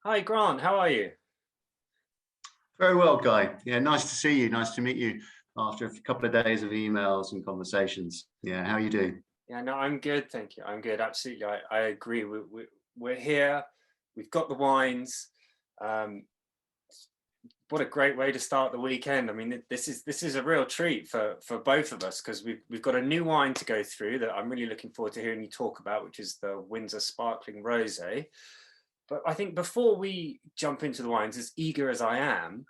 Hi, Grant. How are you? Very well, Guy. Yeah, nice to see you. Nice to meet you after a couple of days of emails and conversations. Yeah, how are you doing? Yeah, no, I'm good. Thank you. I'm good. Absolutely. I agree. We're here. We've got the wines. Um, what a great way to start the weekend. I mean, this is a real treat for both of us because we've got a new wine to go through that I'm really looking forward to hearing you talk about, which is the Windsor Sparkling Rosé. But I think before we jump into the wines, as eager as I am,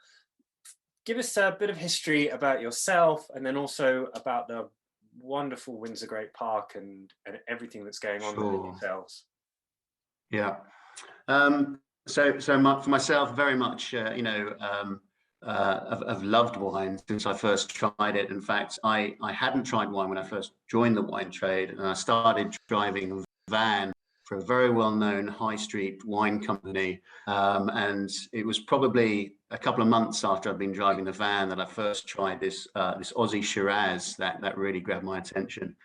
give us a bit of history about yourself and then also about the wonderful Windsor Great Park and everything that's going on there Sure. yourselves. Yeah. For myself, very much, I've loved wine since I first tried it. In fact, I hadn't tried wine when I first joined the wine trade, and I started driving a van for a very well-known high street wine company. And it was probably a couple of months after I'd been driving the van that I first tried this Aussie Shiraz that really grabbed my attention.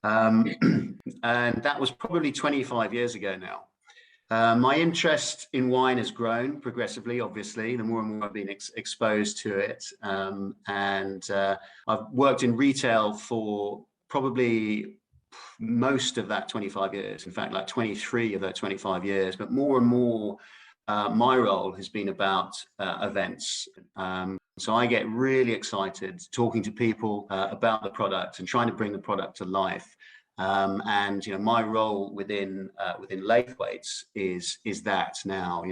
Um, and that was probably 25 years ago now. My interest in wine has grown progressively, obviously, the more and more I've been exposed to it. I've worked in retail for probably most of that 25 years, in fact, like 23 of that 25 years, but more and more, my role has been about events. So I get really excited talking to people about the product and trying to bring the product to life. My role within Laithwaite is that now.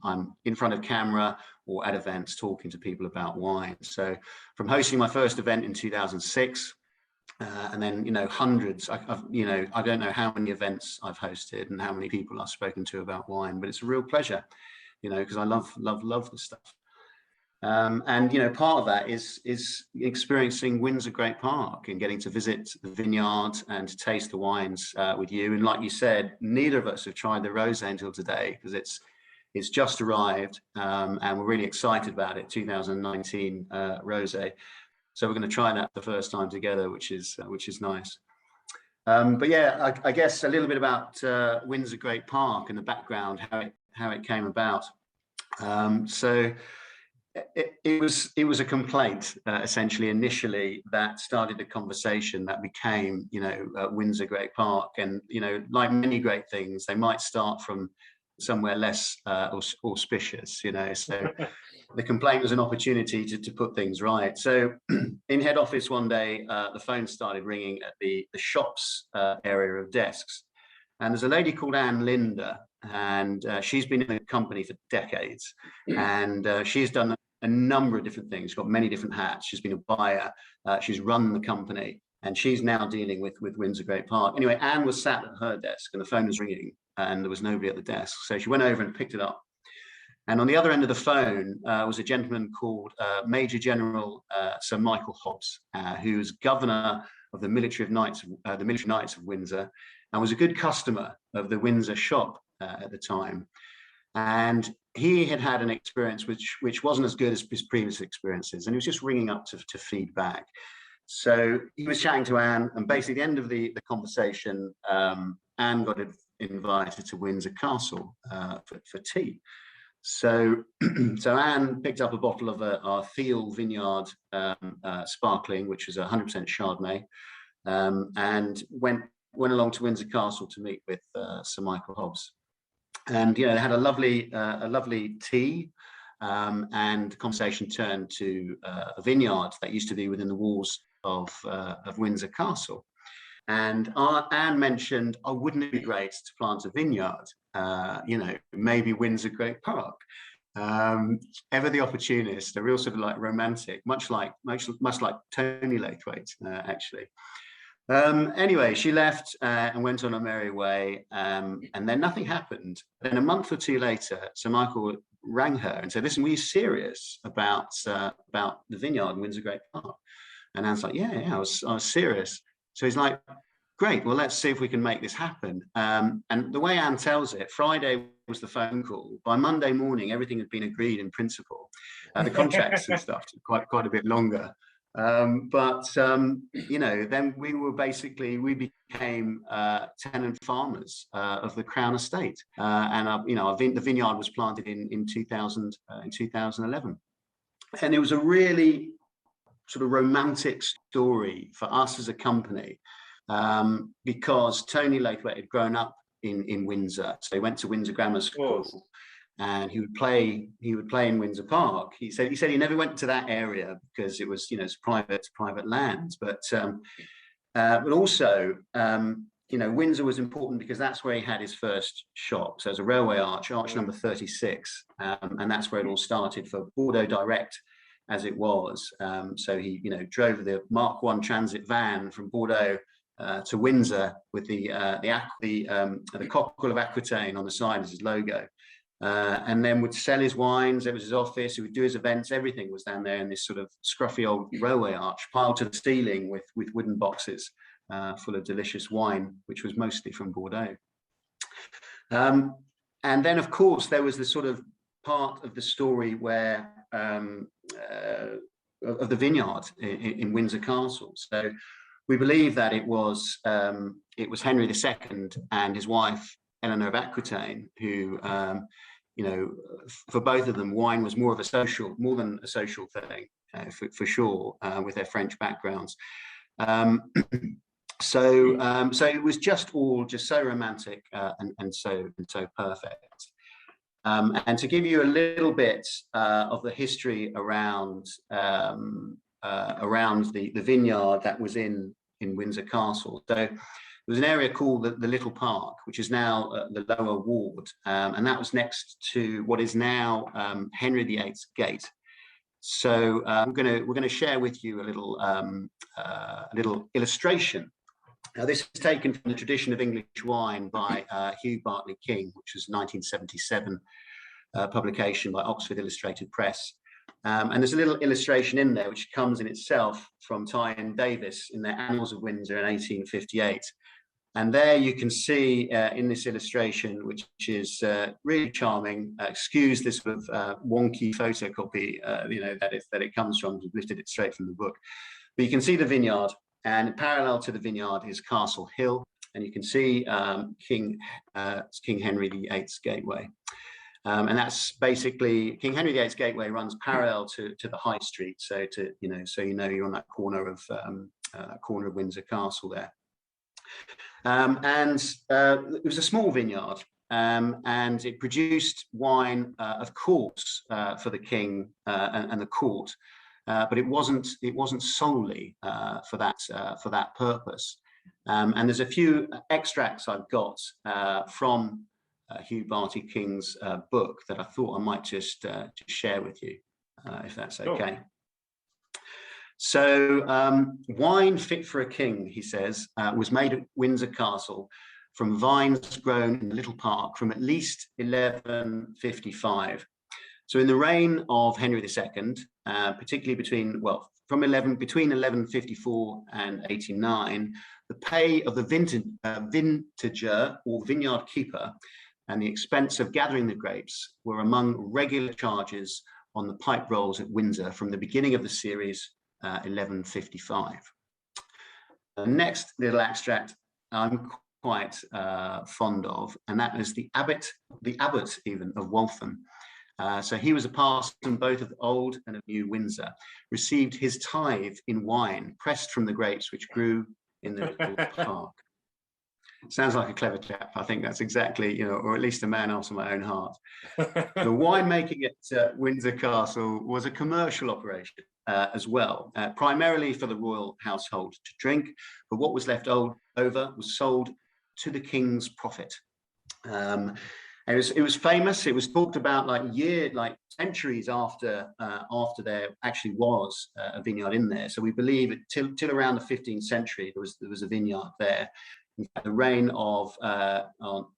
I'm in front of camera or at events talking to people about wine. So from hosting my first event in 2006. And then, hundreds. I don't know how many events I've hosted and how many people I've spoken to about wine, but it's a real pleasure, because I love the stuff. Part of that is experiencing Windsor Great Park and getting to visit the vineyard and to taste the wines with you. And like you said, neither of us have tried the rosé until today because it's just arrived, and we're really excited about it. 2019 rosé. So we're going to try that the first time together, which is nice. But yeah, I guess a little bit about Windsor Great Park and the background, how it came about. So it was a complaint, essentially, initially, that started a conversation that became, Windsor Great Park. And like many great things, they might start from somewhere less auspicious. So the complaint was an opportunity to put things right. So in head office one day, the phone started ringing at the shops area of desks. And there's a lady called Anne Linder, and she's been in the company for decades. And she's done a number of different things, got many different hats. She's been a buyer, she's run the company, and she's now dealing with Windsor Great Park. Anyway, Anne was sat at her desk and the phone was ringing and there was nobody at the desk. So she went over and picked it up. And on the other end of the phone was a gentleman called Major General Sir Michael Hobbs, who was governor of the military Knights of Windsor, and was a good customer of the Windsor shop at the time. And he had an experience which wasn't as good as his previous experiences, and he was just ringing up to feedback. So he was chatting to Anne, and basically at the end of the conversation, Anne got invited to Windsor Castle for tea. So Anne picked up a bottle of our Thiel Vineyard Sparkling, which is 100% Chardonnay, and went along to Windsor Castle to meet with Sir Michael Hobbs. And they had a lovely tea, and the conversation turned to a vineyard that used to be within the walls of Windsor Castle. And Anne mentioned, "Oh, wouldn't it be great to plant a vineyard? Maybe Windsor Great Park." Ever the opportunist, a real sort of like romantic, much like Tony Laithwaite, actually. Anyway, she left and went on her merry way, and then nothing happened. Then a month or two later, Sir Michael rang her and said, "Listen, were you serious about the vineyard in Windsor Great Park?" And Anne's like, "Yeah, I was serious." So he's like, "Great, well, let's see if we can make this happen." And the way Anne tells it, Friday was the phone call. By Monday morning, everything had been agreed in principle. The contracts and stuff took quite a bit longer. You know, then we became tenant farmers of the Crown Estate, and you know, the vineyard was planted in 2011, and it was a really sort of romantic story for us as a company, because Tony Laithwaite had grown up in Windsor, so he went to Windsor Grammar School. And he would play in Windsor Park. He said he never went to that area because it was, you know, it's private land. But also, you know, Windsor was important because that's where he had his first shop. So there's a railway arch number 36, and that's where it all started for Bordeaux Direct, as it was. So he, you know, drove the Mark I transit van from Bordeaux to Windsor with the cockle of Aquitaine on the side as his logo. And then would sell his wines. It was his office. He would do his events. Everything was down there in this sort of scruffy old railway arch, piled to the ceiling with wooden boxes full of delicious wine, which was mostly from Bordeaux. And then, of course, there was the sort of part of the story where of the vineyard in Windsor Castle. So we believe that it was Henry II and his wife Eleanor of Aquitaine who. You know, for both of them, wine was more than a social thing, for sure, with their French backgrounds. So it was just so romantic and so perfect. And to give you a little bit of the history around the vineyard that was in Windsor Castle. So there was an area called the Little Park, which is now the Lower Ward, and that was next to what is now Henry VIII's Gate. So we're going to share with you a little illustration. Now, this is taken from the Tradition of English Wine by Hugh Bartley King, which was 1977 publication by Oxford Illustrated Press. And there's a little illustration in there which comes in itself from Ty and Davis in their Annals of Windsor in 1858. And there you can see in this illustration, which is really charming. Excuse this sort of wonky photocopy, you know, that it comes from. We've lifted it straight from the book. But you can see the vineyard, and parallel to the vineyard is Castle Hill, and you can see King Henry VIII's Gateway. And that's basically King Henry VIII's Gateway runs parallel to the High Street. So you know you're on that corner of Windsor Castle there. And it was a small vineyard, and it produced wine, of course, for the king and the court, but it wasn't solely for that purpose. And there's a few extracts I've got from Hugh Bartley King's book that I thought I might just share with you, if that's okay. Sure. So wine fit for a king, he says, was made at Windsor Castle from vines grown in the Little Park from at least 1155. So in the reign of Henry II, particularly between 1154 and 89, the pay of the vintager or vineyard keeper and the expense of gathering the grapes were among regular charges on the pipe rolls at Windsor from the beginning of the series 1155. The next little extract I'm quite fond of, and that is the abbot even of Waltham. So he was a parson both of old and of new Windsor, received his tithe in wine pressed from the grapes which grew in the Little Park. Sounds like a clever chap. I think that's exactly, or at least a man after my own heart. The winemaking at Windsor Castle was a commercial operation as well, primarily for the royal household to drink, but what was left over was sold to the king's profit. It was famous. It was talked about like centuries after there actually was a vineyard in there. So we believe till around the 15th century there was a vineyard there. In fact, the reign of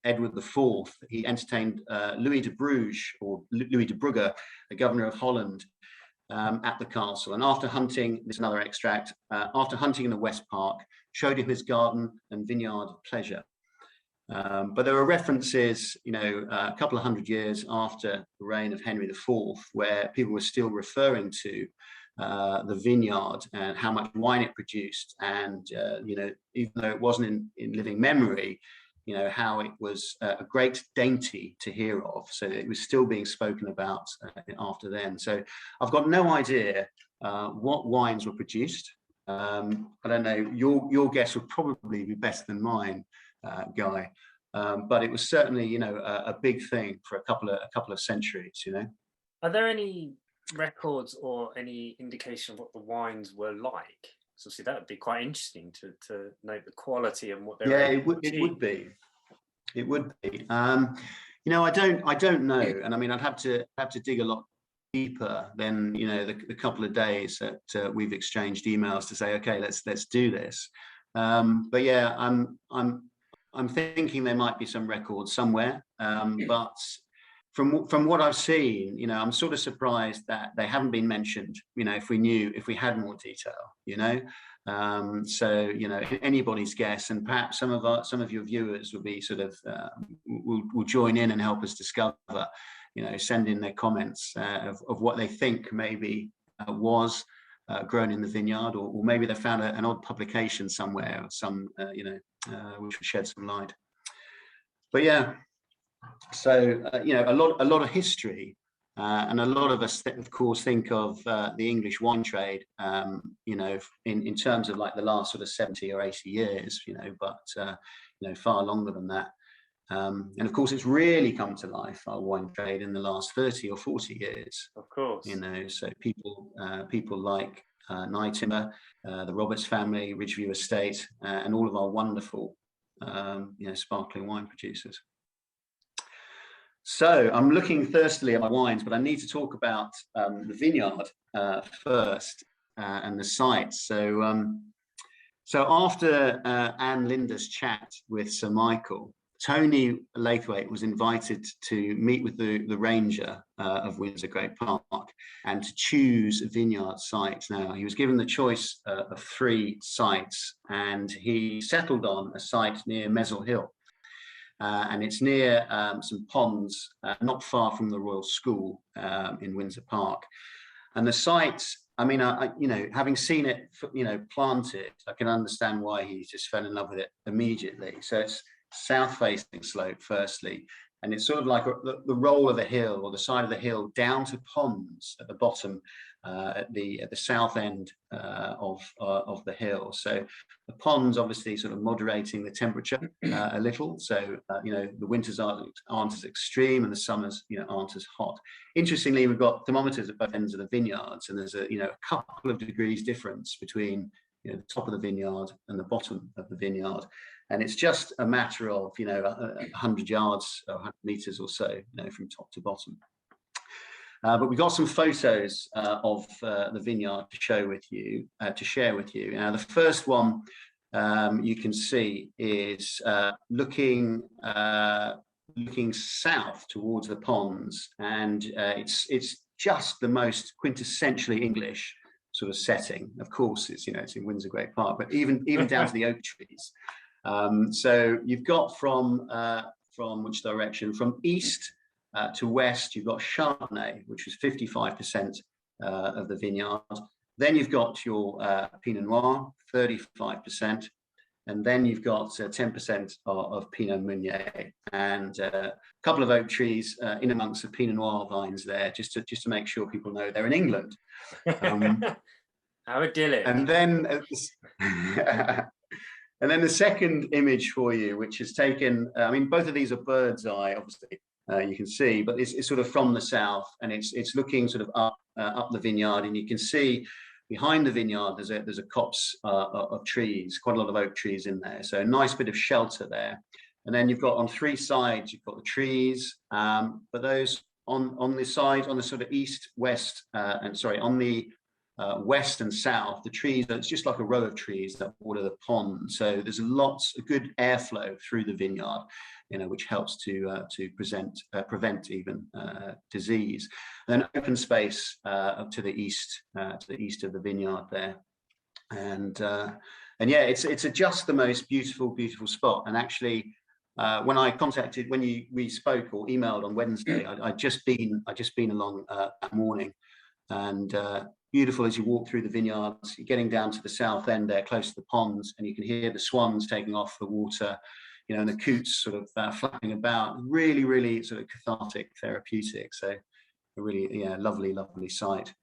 Edward IV, he entertained Louis de Bruges or Louis de Brugge, the governor of Holland, at the castle. And after hunting, this is another extract, after hunting in the West Park, showed him his garden and vineyard of pleasure. But there are references, a couple of hundred years after the reign of Henry IV, where people were still referring to the vineyard and how much wine it produced, and even though it wasn't in living memory, how it was a great dainty to hear of. So it was still being spoken about after then. So I've got no idea what wines were produced. I don't know. Your guess would probably be better than mine, Guy. But it was certainly, a big thing for a couple of centuries. Are there any records or any indication of what the wines were like? So see, that would be quite interesting to note the quality and what they're. Yeah, it would be. It would be. I don't know, and I mean, I'd have to dig a lot deeper than the couple of days that we've exchanged emails to say, okay, let's do this. But yeah, I'm thinking there might be some records somewhere, but from what I've seen, I'm sort of surprised that they haven't been mentioned. If we had more detail, so anybody's guess, and perhaps some of your viewers will be sort of will join in and help us discover. Send in their comments of what they think maybe was grown in the vineyard, or maybe they found an odd publication somewhere, or some which would shed some light. But yeah. So a lot of history, and a lot of us, of course, think of the English wine trade, in terms of like the last sort of 70 or 80 years, but far longer than that. And of course, it's really come to life, our wine trade, in the last 30 or 40 years. Of course, so people like Nightingale, the Roberts family, Ridgeview Estate, and all of our wonderful, sparkling wine producers. So I'm looking thirstily at my wines, but I need to talk about the vineyard first, and the site. So after Anne Linda's chat with Sir Michael, Tony Laithwaite was invited to meet with the ranger of Windsor Great Park and to choose a vineyard site. Now, he was given the choice of 3 sites, and he settled on a site near Mezzel Hill. And it's near some ponds, not far from the Royal School in Windsor Park. And the site, I mean, having seen it, planted, I can understand why he just fell in love with it immediately. So it's south-facing slope, firstly, and it's sort of like the roll of a hill, or the side of the hill, down to ponds at the bottom, at the south end of the hill. So the ponds obviously sort of moderating the temperature a little. So the winters aren't as extreme, and the summers aren't as hot. Interestingly, we've got thermometers at both ends of the vineyards, and there's a couple of degrees difference between the top of the vineyard and the bottom of the vineyard. And it's just a matter of 100 yards or 100 meters or so, from top to bottom. But we've got some photos of the vineyard to share with you. Now, the first one you can see is looking south towards the ponds, and it's just the most quintessentially English sort of setting. Of course, it's in Windsor Great Park, but even down to the oak trees. So you've got from which direction? From east to west, you've got Chardonnay, which was 55% of the vineyard. Then you've got your Pinot Noir, 35%. And then you've got 10% of Pinot Meunier, and a couple of oak trees in amongst the Pinot Noir vines there, just to make sure people know they're in England. How idyllic. And then and then the second image for you, which is taken, I mean, both of these are bird's eye, obviously, you can see, but it's sort of from the south, and it's looking sort of up the vineyard, and you can see behind the vineyard there's a copse of trees, quite a lot of oak trees in there, so a nice bit of shelter there. And then you've got on 3 sides, you've got the trees, but those on the side, on the sort of east, west, on the west and south, the trees, it's just like a row of trees that border the pond. So there's a good airflow through the vineyard, which helps to prevent even disease. And then open space up to the east of the vineyard there, and yeah, it's just the most beautiful spot. And actually, when we spoke or emailed on Wednesday, I'd just been along that morning, and beautiful as you walk through the vineyards. You're getting down to the south end there, close to the ponds, and you can hear the swans taking off the water, you know, and the coots sort of flapping about. Really, really sort of cathartic, therapeutic. So a really, yeah, lovely, lovely sight.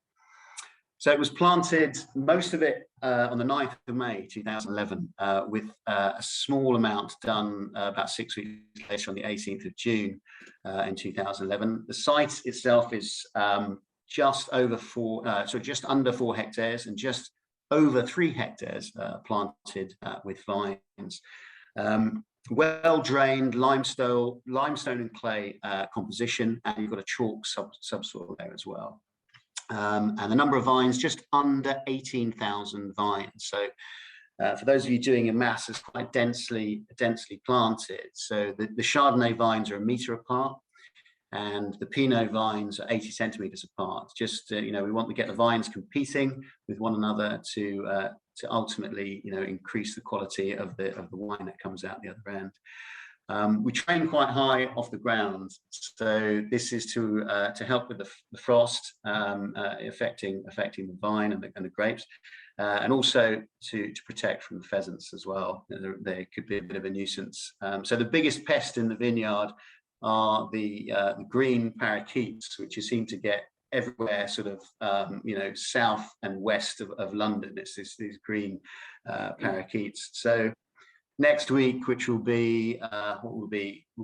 So it was planted, most of it on the 9th of May 2011, with a small amount done about 6 weeks later on the 18th of June in 2011. The site itself is just under 4 hectares and just over 3 hectares planted with vines. Well drained limestone and clay composition, and you've got a chalk subsoil there as well. And the number of vines, just under 18,000 vines. So for those of you doing your maths, it's quite densely planted. So the Chardonnay vines are 1 metre apart, and the Pinot vines are 80 centimetres apart. Just you know, we want to get the vines competing with one another to ultimately, you know, increase the quality of the wine that comes out the other end. We train quite high off the ground, so this is to help with the frost affecting the vine and the grapes, and also to protect from the pheasants as well. They could be a bit of a nuisance. So the biggest pest in the vineyard are the green parakeets, which you seem to get everywhere, sort of you know, south and west of London. It's these green parakeets. So next week, which will be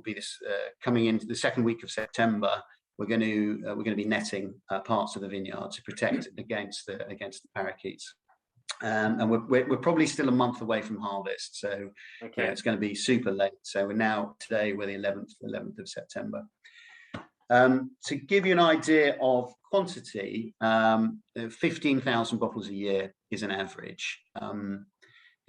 this coming into the second week of September, we're going to be netting parts of the vineyard to protect against the parakeets. And we're probably still a month away from harvest, so okay. It's going to be super late. So today we're the 11th of September. To give you an idea of quantity, 15,000 bottles a year is an average.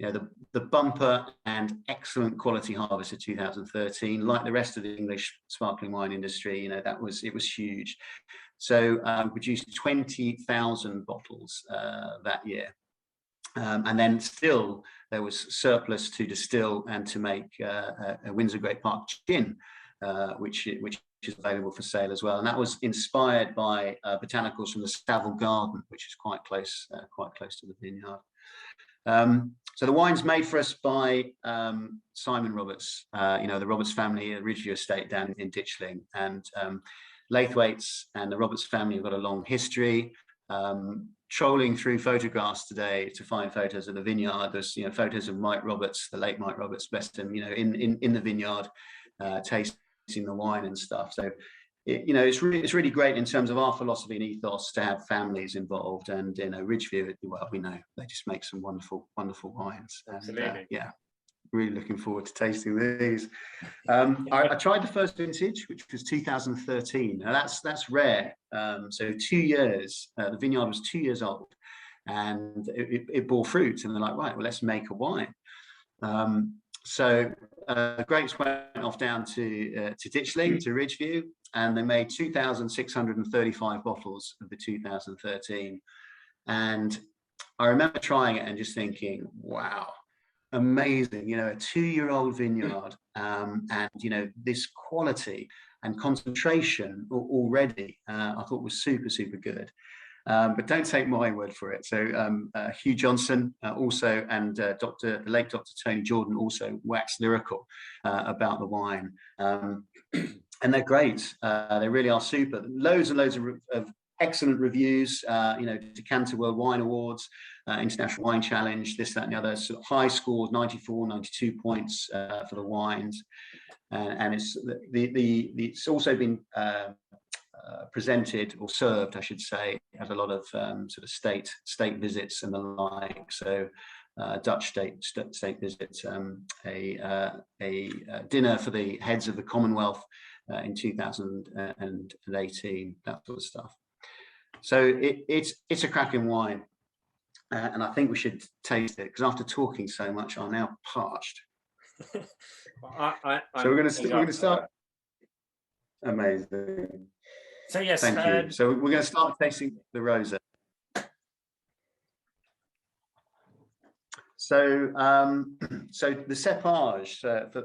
You know, the bumper and excellent quality harvest of 2013, like the rest of the English sparkling wine industry, you know, it was huge. So produced 20,000 bottles that year. And then still there was surplus to distill and to make a Windsor Great Park gin, which is available for sale as well. And that was inspired by botanicals from the Savile Garden, which is quite close to the vineyard. So the wine's made for us by Simon Roberts, you know, the Roberts family, the Ridgeview estate down in Ditchling, and Laithwaites and the Roberts family have got a long history. Trolling through photographs today to find photos of the vineyard. There's, you know, photos of Mike Roberts, the late Mike Roberts, bless him, you know, in the vineyard, tasting the wine and stuff. So you know, it's really great in terms of our philosophy and ethos to have families involved. And you know, Ridgeview, well, we know they just make some wonderful wines. Absolutely. Yeah, really looking forward to tasting these. I tried the first vintage, which was 2013. Now that's rare. So 2 years. The vineyard was 2 years old, and it bore fruit. And they're like, right, well, let's make a wine. So grapes went off down to Ditchling, to Ridgeview, and they made 2,635 bottles of the 2013. And I remember trying it and just thinking, wow, amazing, you know, a 2-year-old vineyard, and, you know, this quality and concentration already, I thought was super, super good. But don't take my word for it. So Hugh Johnson also, and the late Dr. Tony Jordan also waxed lyrical about the wine. And they're great. They really are super. Loads and loads of excellent reviews. You know, Decanter World Wine Awards, International Wine Challenge, this, that, and the other. Sort of high scores, 94, 92 points for the wines. And it's also been presented, or served, I should say, at a lot of sort of state visits and the like. So Dutch state visits, a dinner for the heads of the Commonwealth in 2018, that sort of stuff. So it's a cracking wine, and I think we should taste it, because after talking so much, I'm now parched. So we're going to start. Amazing. So yes, thank you. So we're going to start tasting the rosé. So so the cepage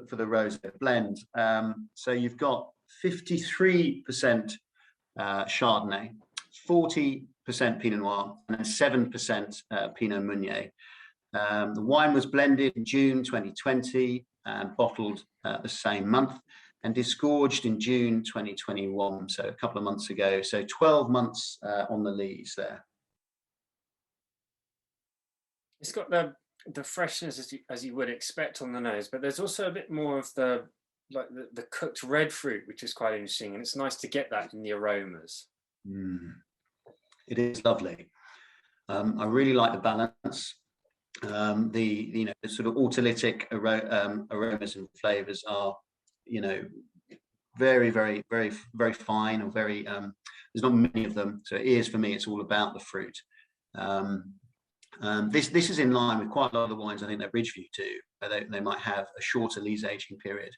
for the rosé blend. So you've got 53% Chardonnay, 40% Pinot Noir and then 7% Pinot Meunier. The wine was blended in June 2020 and bottled the same month, and disgorged in June 2021, so a couple of months ago. So 12 months on the lees there. It's got the freshness as you would expect on the nose, but there's also a bit more of the cooked red fruit, which is quite interesting, and it's nice to get that in the aromas. It is lovely. I really like the balance. The sort of autolytic aromas and flavors are, very, very, very, very fine, or very there's not many of them, so it is, for me, it's all about the fruit. This is in line with quite a lot of the wines I think that Ridgeview do. They might have a shorter lees aging period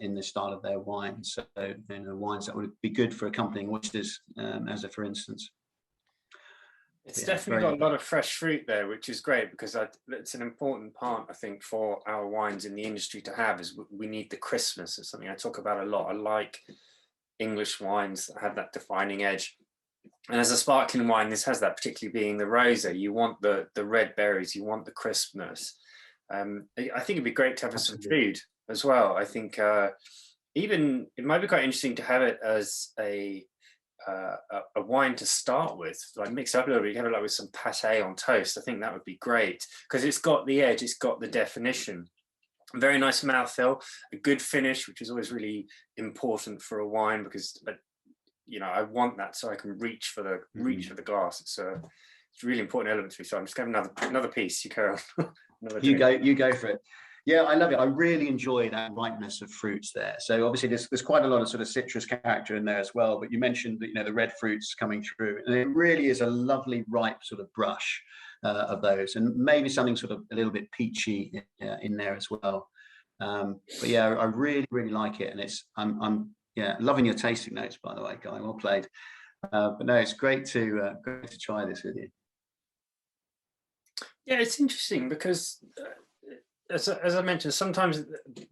in the style of their wine, so wines that would be good for accompanying oysters, as a for instance. It's definitely got a lot of fresh fruit there, which is great, because it's an important part, I think, for our wines in the industry to have, is we need the crispness. It's something I talk about a lot. I like English wines that have that defining edge. And as a sparkling wine, this has that, particularly being the rosé. You want the red berries, you want the crispness. I think it'd be great to have some food as well. I think even it might be quite interesting to have it as a wine to start with, like mix it up a little bit. You have it like with some pâté on toast. I think that would be great, because it's got the edge, it's got the definition. Very nice mouthfeel, a good finish, which is always really important for a wine, because I want that so I can reach for the glass. It's a really important element to me. So I'm just going to have another piece. You carry on. You go for it. Yeah, I love it. I really enjoy that ripeness of fruits there. So obviously there's quite a lot of sort of citrus character in there as well. But you mentioned that the red fruits coming through, and it really is a lovely ripe sort of brush of those, and maybe something sort of a little bit peachy in there as well. But yeah, I really, really like it, and I'm loving your tasting notes, by the way, Guy. Well played. But no, it's great to try this with you. Yeah, it's interesting because, as I mentioned, sometimes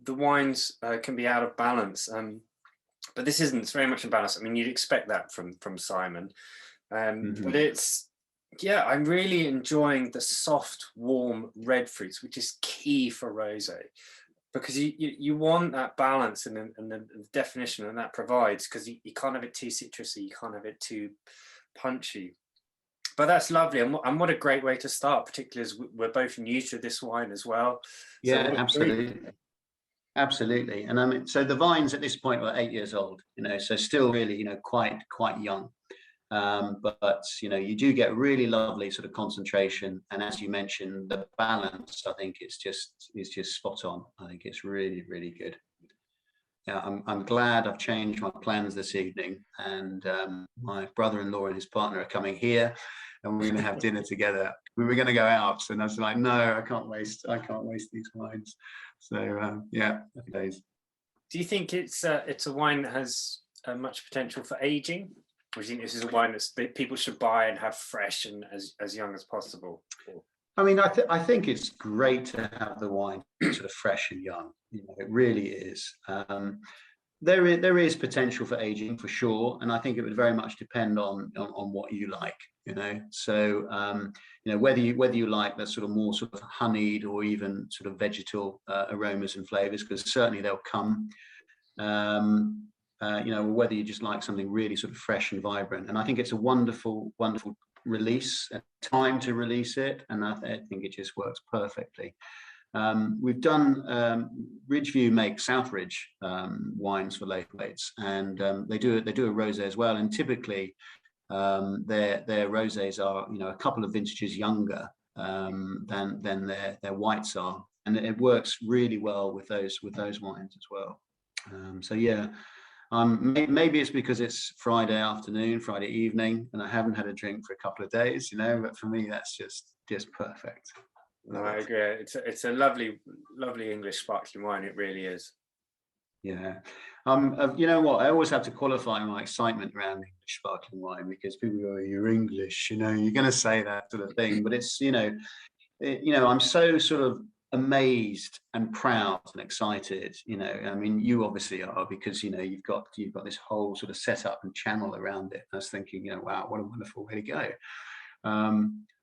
the wines can be out of balance, but this isn't. It's very much in balance. I mean, you'd expect that from Simon, but I'm really enjoying the soft, warm red fruits, which is key for rosé, because you want that balance and the definition, and that provides, because you can't have it too citrusy, you can't have it too punchy. But that's lovely, and what a great way to start, particularly as we're both new to this wine as well. Yeah, absolutely. And I mean, so the vines at this point were 8 years old, so still really, quite young. But you do get really lovely sort of concentration, and as you mentioned, the balance, I think is just spot on. I think it's really, really good. Yeah, I'm glad I've changed my plans this evening, and my brother-in-law and his partner are coming here, and we're going to have dinner together. We were going to go out, and I was like, no, I can't waste these wines. So yeah, happy days. Do you think it's a wine that has much potential for aging? Or do you think this is a wine that people should buy and have fresh and as young as possible? I mean, I think it's great to have the wine sort of fresh and young. It really is. There is potential for aging for sure, and I think it would very much depend on what you like. So whether you like the sort of more sort of honeyed or even sort of vegetal aromas and flavors, because certainly they'll come. Whether you just like something really sort of fresh and vibrant. And I think it's a wonderful, wonderful release, a time to release it. And I think it just works perfectly. We've done, Ridgeview makes Southridge wines for Laithwaites, and they do a rosé as well. And typically their rosés are, a couple of vintages younger than their whites are. And it works really well with those wines as well. So yeah. Maybe it's because it's Friday afternoon, Friday evening, and I haven't had a drink for a couple of days, but for me, that's just perfect. No, I agree. It's a lovely, lovely English sparkling wine. It really is. Yeah. You know what? I always have to qualify my excitement around English sparkling wine, because people go, "You're English, you're going to say that sort of thing." But it's, I'm so sort of amazed and proud and excited. You know, I mean, you obviously are, because you know you've got this whole sort of setup and channel around it. I was thinking, you know, wow, what a wonderful way to go.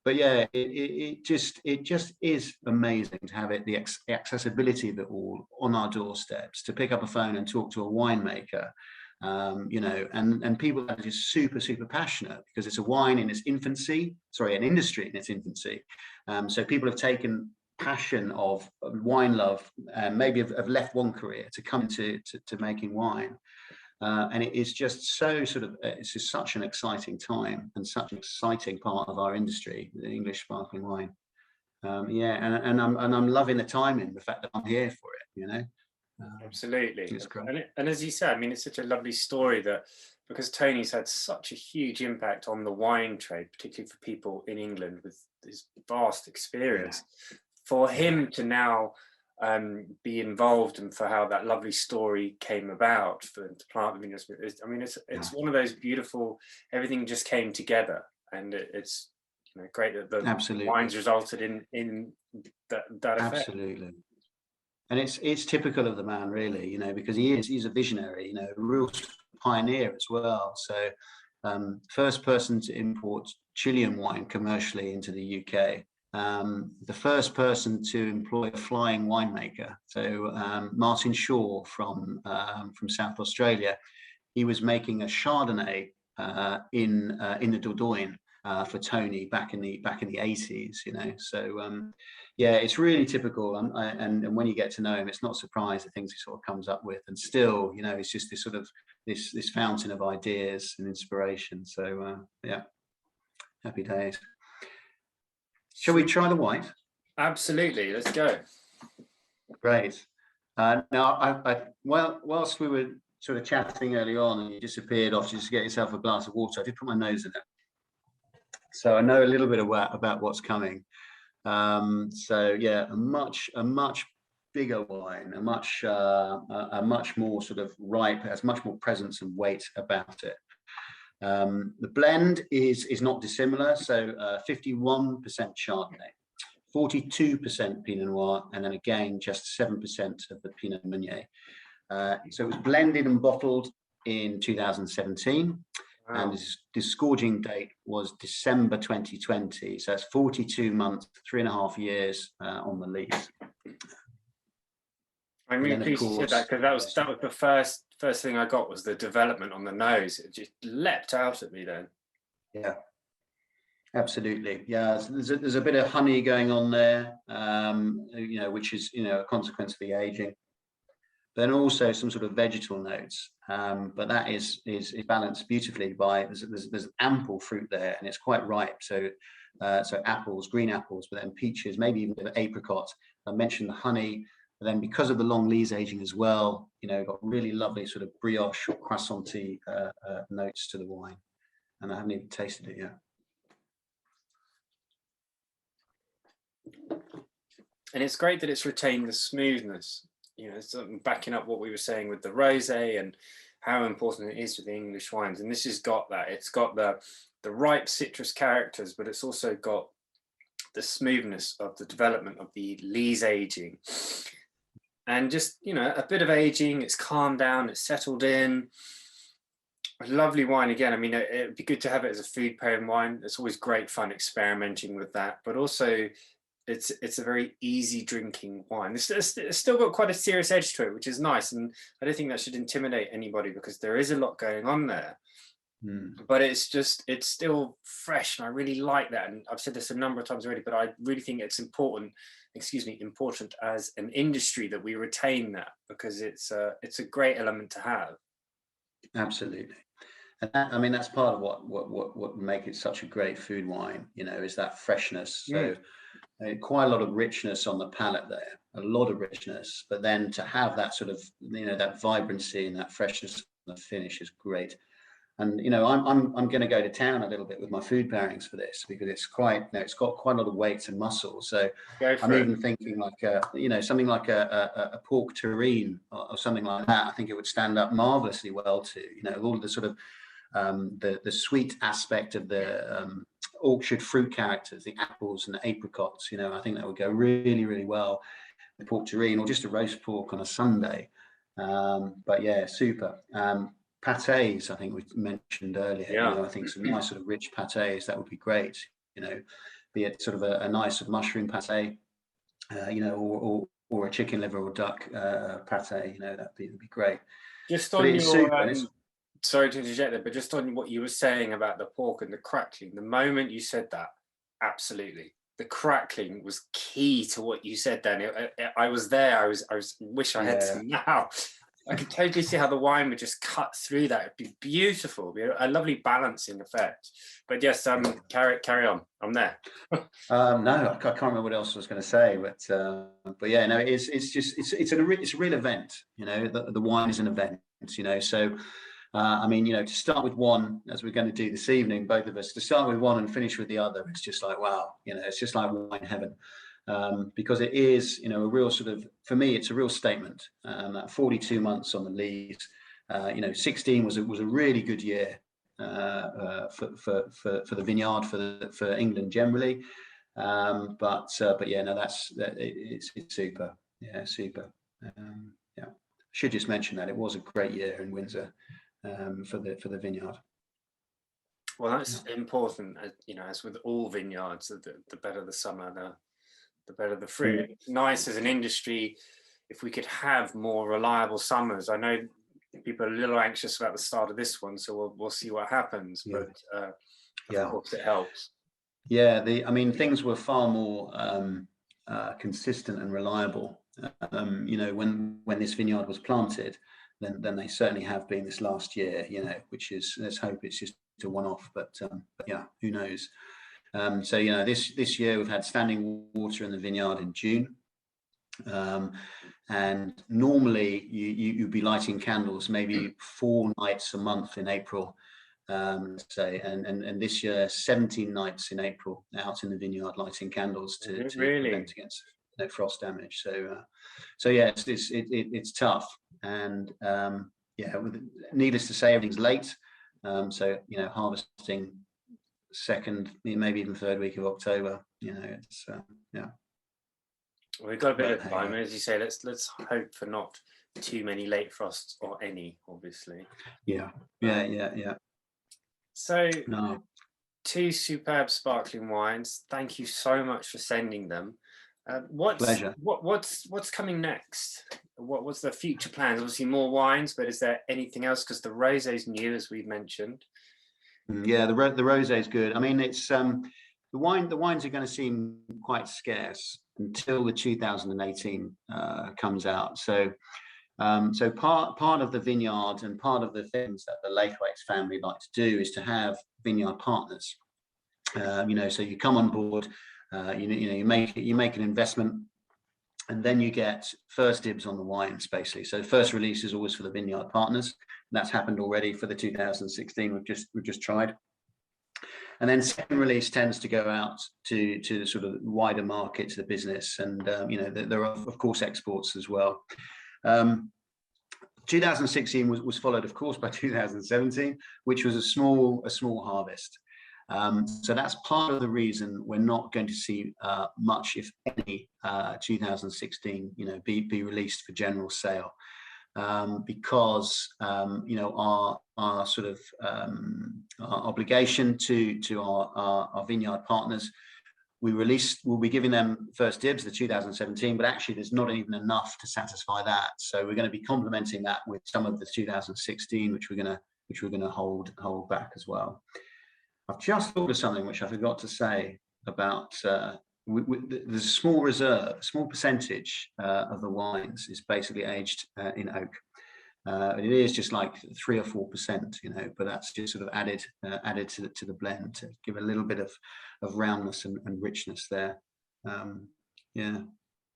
But yeah, it just is amazing to have the accessibility of it all on our doorsteps, to pick up a phone and talk to a winemaker, you know, and people that are just super passionate, because it's a wine in its infancy, sorry, an industry in its infancy. So people have taken passion of wine love, and maybe have left one career to come to making wine. And it is just so sort of, it's just such an exciting time and such an exciting part of our industry, the English sparkling wine. Yeah, and I'm loving the timing, the fact that I'm here for it, you know. Absolutely. It's great. And as you said, I mean, it's such a lovely story, that because Tony's had such a huge impact on the wine trade, particularly for people in England with his vast experience, for him to now be involved, and for how that lovely story came about to plant the vineyards. I mean, it's one of those beautiful, everything just came together, and it's, you know, great that the wines resulted in that effect. Absolutely. And it's typical of the man, really, you know, because he's a visionary, you know, a real pioneer as well. So first person to import Chilean wine commercially into the UK. The first person to employ a flying winemaker. So Martin Shaw from South Australia, he was making a Chardonnay in the Dordogne for Tony back in the 80s, you know. So yeah, it's really typical, and when you get to know him, it's not surprised the things he sort of comes up with, and still, you know, it's just this sort of this fountain of ideas and inspiration. So yeah, happy days. Shall we try the white? Absolutely, let's go. Great. Now, whilst we were sort of chatting early on, and you disappeared off just to get yourself a glass of water, I did put my nose in it, so I know a little bit about what's coming. So yeah, a much bigger wine, a much more sort of ripe, has much more presence and weight about it. The blend is not dissimilar, so 51% Chardonnay, 42% Pinot Noir, and then again just 7% of the Pinot Meunier. So it was blended and bottled in 2017. Wow. And his disgorging date was December 2020. So that's 42 months, 3.5 years on the lease. I'm really pleased to hear that, because that was the first thing I got, was the development on the nose. It just leapt out at me then. Yeah, absolutely. Yeah, there's a bit of honey going on there, you know, which is, you know, a consequence of the aging. Then also some sort of vegetal notes, but that is balanced beautifully by there's ample fruit there, and it's quite ripe. So so apples, green apples, but then peaches, maybe even a bit of apricot. I mentioned the honey, but then because of the long lees aging as well, you know, got really lovely sort of brioche or croissant-y notes to the wine, and I haven't even tasted it yet. And it's great that it's retained the smoothness. You know, something backing up what we were saying with the rosé and how important it is for the English wines. And this has got that. It's got the ripe citrus characters, but it's also got the smoothness of the development of the lees aging. And just, you know, a bit of aging, it's calmed down, it's settled in. A lovely wine again. I mean, it'd be good to have it as a food pairing wine. It's always great fun experimenting with that, but also it's a very easy drinking wine. It's still got quite a serious edge to it, which is nice, and I don't think that should intimidate anybody, because there is a lot going on there. But it's still fresh, and I really like that. And I've said this a number of times already, but I really think it's important as an industry that we retain that, because it's a great element to have. Absolutely. And that, I mean, that's part of what make it such a great food wine, you know, is that freshness. So quite a lot of richness on the palate there, a lot of richness, but then to have that sort of, you know, that vibrancy and that freshness on the finish is great. And, you know, I'm going to go to town a little bit with my food pairings for this, because it's quite, you know, it's got quite a lot of weight and muscle. So I'm even thinking like, you know, something like a pork terrine or something like that. I think it would stand up marvelously well to, you know, all of the sort of the sweet aspect of the orchard fruit characters, the apples and the apricots. You know, I think that would go really, really well with pork terrine or just a roast pork on a Sunday. But yeah, super. Pâtés, I think we mentioned earlier. Yeah. You know, I think some nice sort of rich pâtés, that would be great. You know, be it sort of a nice sort of mushroom pâté, you know, or a chicken liver or duck pâté. You know, that'd be great. Just But on it's your, super. And it's, sorry to interject there, but just on what you were saying about the pork and the crackling, the moment you said that, absolutely. The crackling was key to what you said then. I was there. I wish I had some now. I could totally see how the wine would just cut through that. It'd be beautiful, be a lovely balancing effect. But yes, carry on. I'm there. no, I can't remember what else I was going to say, but yeah, no, it's a real event. You know, the wine is an event. You know, so I mean, you know, to start with one, as we're going to do this evening, both of us, to start with one and finish with the other, it's just like, wow, you know, it's just like wine heaven. Because it is, you know, a real sort of, for me, it's a real statement. 42 months on the lees, you know, 16 was a really good year for the vineyard, for England generally. But yeah, no, it's super. Yeah, super. Yeah, should just mention that it was a great year in Windsor for the vineyard. Well, that's important, you know, as with all vineyards, the better the summer, the better the fruit. It's nice as an industry if we could have more reliable summers. I know people are a little anxious about the start of this one, so we'll see what happens. But of course, it helps. Yeah, I mean, things were far more consistent and reliable. You know, when this vineyard was planted, than they certainly have been this last year. You know, which is, let's hope it's just a one-off. But yeah, who knows? So you know, this year we've had standing water in the vineyard in June, and normally you'd be lighting candles maybe 4 nights a month in April. Say, and this year 17 nights in April out in the vineyard lighting candles to prevent against frost damage. So yeah, it's tough, and yeah, needless to say, everything's late. So you know, harvesting second, maybe even third week of October. You know, it's yeah. Well, we've got a bit of time, as you say. Let's hope for not too many late frosts, or any, obviously. Yeah. So, 2 superb sparkling wines. Thank you so much for sending them. Pleasure. What's coming next? What's the future plans? Obviously more wines, but is there anything else? Because the rosé is new, as we've mentioned. Yeah, the rosé is good. I mean, it's the wines are going to seem quite scarce until the 2018 comes out. So part of the vineyard and part of the things that the Laithwaite family like to do is to have vineyard partners. You know, so you come on board, you make an investment, and then you get first dibs on the wines, basically. So first release is always for the vineyard partners. That's happened already for the 2016 we've just tried. And then second release tends to go out to the sort of wider market, to the business, and you know, there are of course exports as well. 2016 was followed, of course, by 2017, which was a small harvest. So that's part of the reason we're not going to see much, if any, 2016, you know, be released for general sale, because you know, our sort of our obligation to our vineyard partners. We'll be giving them first dibs, the 2017, but actually there's not even enough to satisfy that. So we're going to be complementing that with some of the 2016, which we're going to hold back as well. I've just thought of something which I forgot to say about. There's a small reserve, a small percentage of the wines is basically aged in oak. It is just like 3 or 4%, you know, but that's just sort of added to the blend to give a little bit of roundness and richness there. Yeah,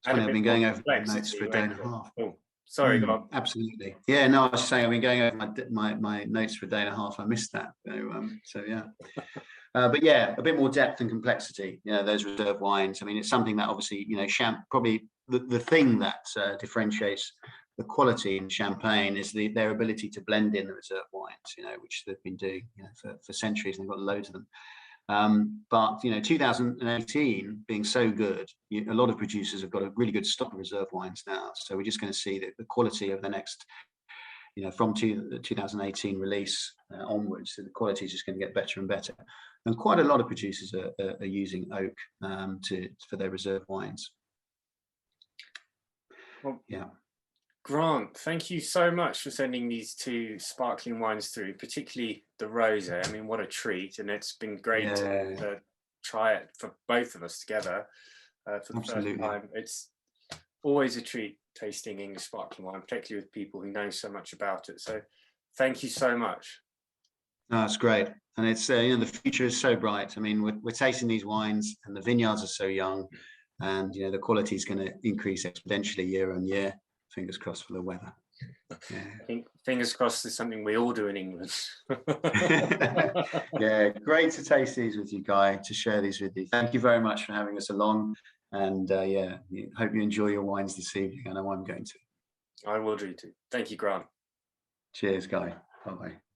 I've been going over my notes for a day and a half. Oh, sorry, go on. Absolutely. Yeah, no, I was saying I've been going over my notes for a day and a half. I missed that. So yeah. But yeah, a bit more depth and complexity. You know, those reserve wines. I mean, it's something that obviously, you know, probably the thing that differentiates the quality in champagne is their ability to blend in the reserve wines, you know, which they've been doing, you know, for centuries, and they've got loads of them. But 2018 being so good, a lot of producers have got a really good stock of reserve wines now. So we're just going to see that the quality of the next, from the 2018 release onwards, so the quality is just going to get better and better. And quite a lot of producers are using oak for their reserve wines. Well, yeah. Grant, thank you so much for sending these 2 sparkling wines through, particularly the rosé. I mean, what a treat. And it's been great to try it for both of us together for the first time. It's always a treat tasting English sparkling wine, particularly with people who know so much about it. So thank you so much. No, it's great. And it's, the future is so bright. I mean, we're tasting these wines and the vineyards are so young, and, the quality is going to increase exponentially year on year. Fingers crossed for the weather. Yeah. I think fingers crossed is something we all do in England. Yeah, great to taste these with you, Guy, to share these with you. Thank you very much for having us along. And hope you enjoy your wines this evening. I know I'm going to. I will do too. Thank you, Grant. Cheers, Guy. Bye-bye.